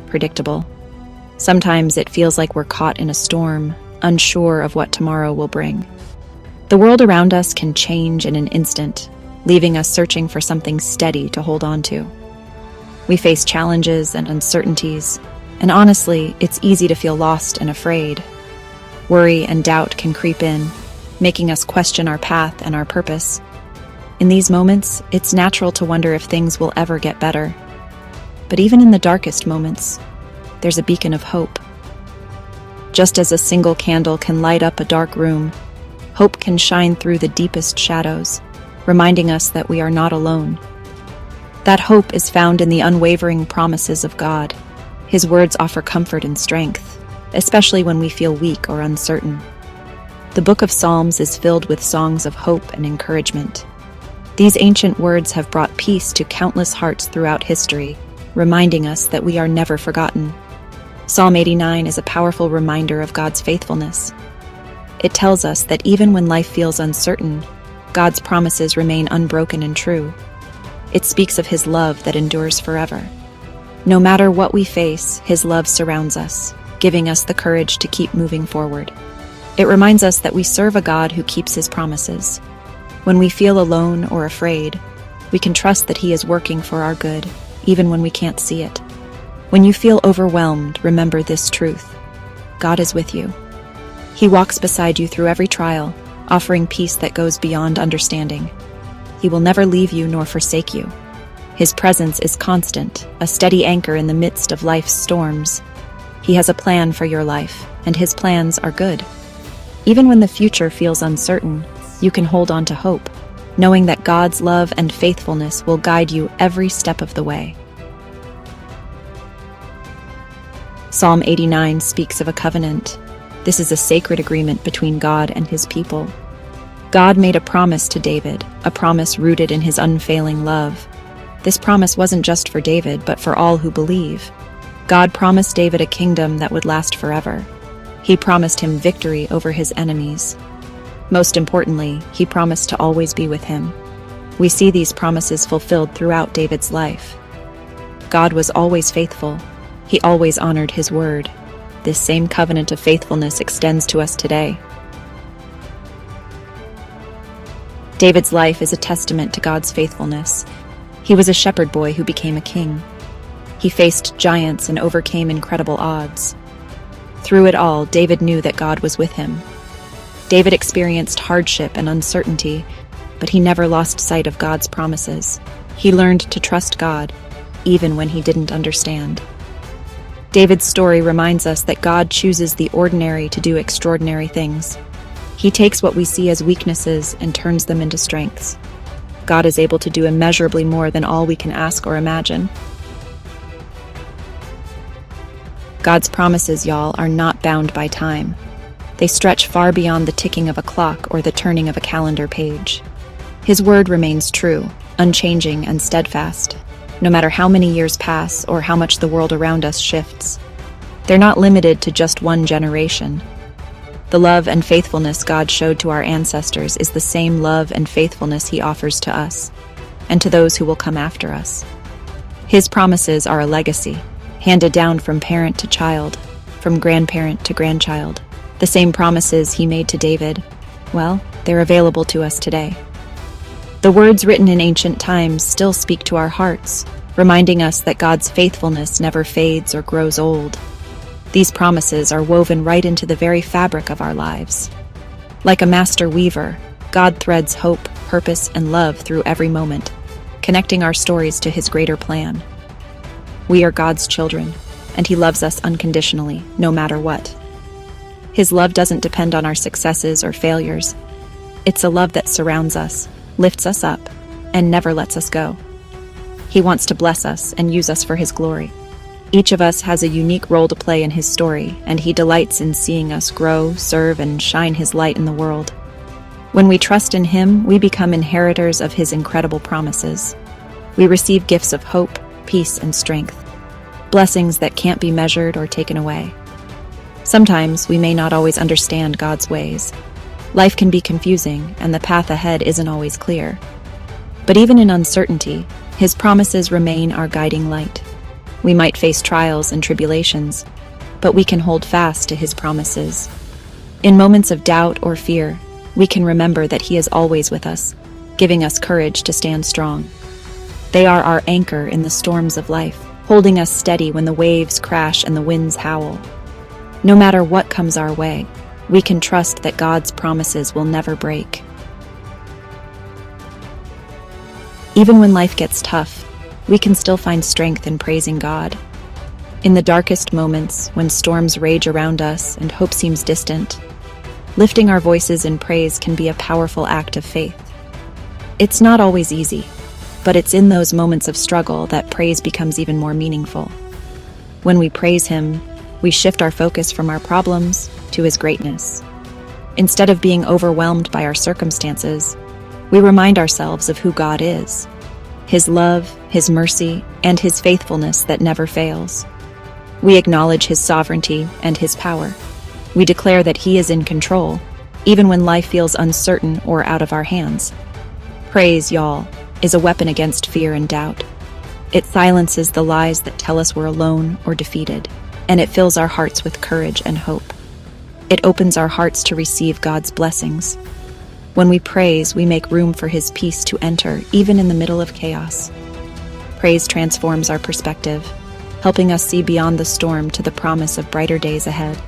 predictable. Sometimes it feels like we're caught in a storm, unsure of what tomorrow will bring. The world around us can change in an instant, leaving us searching for something steady to hold on to. We face challenges and uncertainties, and honestly, it's easy to feel lost and afraid. Worry and doubt can creep in, making us question our path and our purpose. In these moments, it's natural to wonder if things will ever get better. But even in the darkest moments, there's a beacon of hope. Just as a single candle can light up a dark room, hope can shine through the deepest shadows, reminding us that we are not alone. That hope is found in the unwavering promises of God. His words offer comfort and strength, especially when we feel weak or uncertain. The book of Psalms is filled with songs of hope and encouragement. These ancient words have brought peace to countless hearts throughout history, reminding us that we are never forgotten. Psalm 89 is a powerful reminder of God's faithfulness. It tells us that even when life feels uncertain, God's promises remain unbroken and true. It speaks of His love that endures forever. No matter what we face, His love surrounds us, giving us the courage to keep moving forward. It reminds us that we serve a God who keeps His promises. When we feel alone or afraid, we can trust that He is working for our good, even when we can't see it. When you feel overwhelmed, remember this truth: God is with you. He walks beside you through every trial, offering peace that goes beyond understanding. He will never leave you nor forsake you. His presence is constant, a steady anchor in the midst of life's storms. He has a plan for your life, and His plans are good. Even when the future feels uncertain, you can hold on to hope, knowing that God's love and faithfulness will guide you every step of the way. Psalm 89 speaks of a covenant. This is a sacred agreement between God and His people. God made a promise to David, a promise rooted in His unfailing love. This promise wasn't just for David, but for all who believe. God promised David a kingdom that would last forever. He promised him victory over his enemies. Most importantly, He promised to always be with him. We see these promises fulfilled throughout David's life. God was always faithful. He always honored His word. This same covenant of faithfulness extends to us today. David's life is a testament to God's faithfulness. He was a shepherd boy who became a king. He faced giants and overcame incredible odds. Through it all, David knew that God was with him. David experienced hardship and uncertainty, but he never lost sight of God's promises. He learned to trust God, even when he didn't understand. David's story reminds us that God chooses the ordinary to do extraordinary things. He takes what we see as weaknesses and turns them into strengths. God is able to do immeasurably more than all we can ask or imagine. God's promises, y'all, are not bound by time. They stretch far beyond the ticking of a clock or the turning of a calendar page. His word remains true, unchanging and steadfast, no matter how many years pass or how much the world around us shifts. They're not limited to just one generation. The love and faithfulness God showed to our ancestors is the same love and faithfulness He offers to us, and to those who will come after us. His promises are a legacy, handed down from parent to child, from grandparent to grandchild. The same promises He made to David, well, they're available to us today. The words written in ancient times still speak to our hearts, reminding us that God's faithfulness never fades or grows old. These promises are woven right into the very fabric of our lives. Like a master weaver, God threads hope, purpose, and love through every moment, connecting our stories to His greater plan. We are God's children, and He loves us unconditionally, no matter what. His love doesn't depend on our successes or failures. It's a love that surrounds us, lifts us up, and never lets us go. He wants to bless us and use us for His glory. Each of us has a unique role to play in His story, and He delights in seeing us grow, serve, and shine His light in the world. When we trust in Him, we become inheritors of His incredible promises. We receive gifts of hope, peace, and strength, blessings that can't be measured or taken away. Sometimes we may not always understand God's ways. Life can be confusing, and the path ahead isn't always clear. But even in uncertainty, His promises remain our guiding light. We might face trials and tribulations, but we can hold fast to his promises. In moments of doubt or fear, we can remember that he is always with us, giving us courage to stand strong. They are our anchor in the storms of life, holding us steady when the waves crash and the winds howl. No matter what comes our way, we can trust that God's promises will never break. Even when life gets tough, we can still find strength in praising God. In the darkest moments, when storms rage around us and hope seems distant, lifting our voices in praise can be a powerful act of faith. It's not always easy, but it's in those moments of struggle that praise becomes even more meaningful. When we praise him, we shift our focus from our problems to his greatness. Instead of being overwhelmed by our circumstances, we remind ourselves of who God is, his love, his mercy, and his faithfulness that never fails. We acknowledge his sovereignty and his power. We declare that he is in control, even when life feels uncertain or out of our hands. Praise, y'all, is a weapon against fear and doubt. It silences the lies that tell us we're alone or defeated, and it fills our hearts with courage and hope. It opens our hearts to receive God's blessings. When we praise, we make room for his peace to enter, even in the middle of chaos. Praise transforms our perspective, helping us see beyond the storm to the promise of brighter days ahead.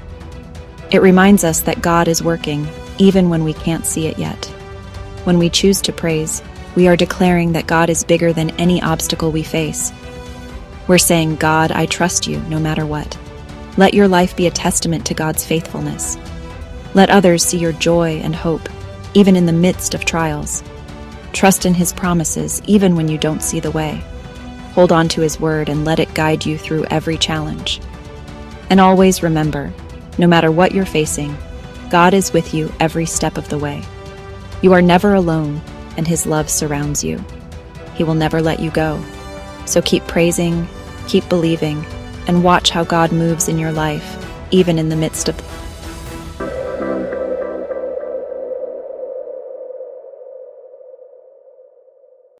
It reminds us that God is working, even when we can't see it yet. When we choose to praise, we are declaring that God is bigger than any obstacle we face. We're saying, God, I trust you no matter what. Let your life be a testament to God's faithfulness. Let others see your joy and hope, even in the midst of trials. Trust in his promises, even when you don't see the way. Hold on to his word and let it guide you through every challenge. And always remember, no matter what you're facing, God is with you every step of the way. You are never alone, and his love surrounds you. He will never let you go. So keep praising, keep believing, and watch how God moves in your life, even in the midst of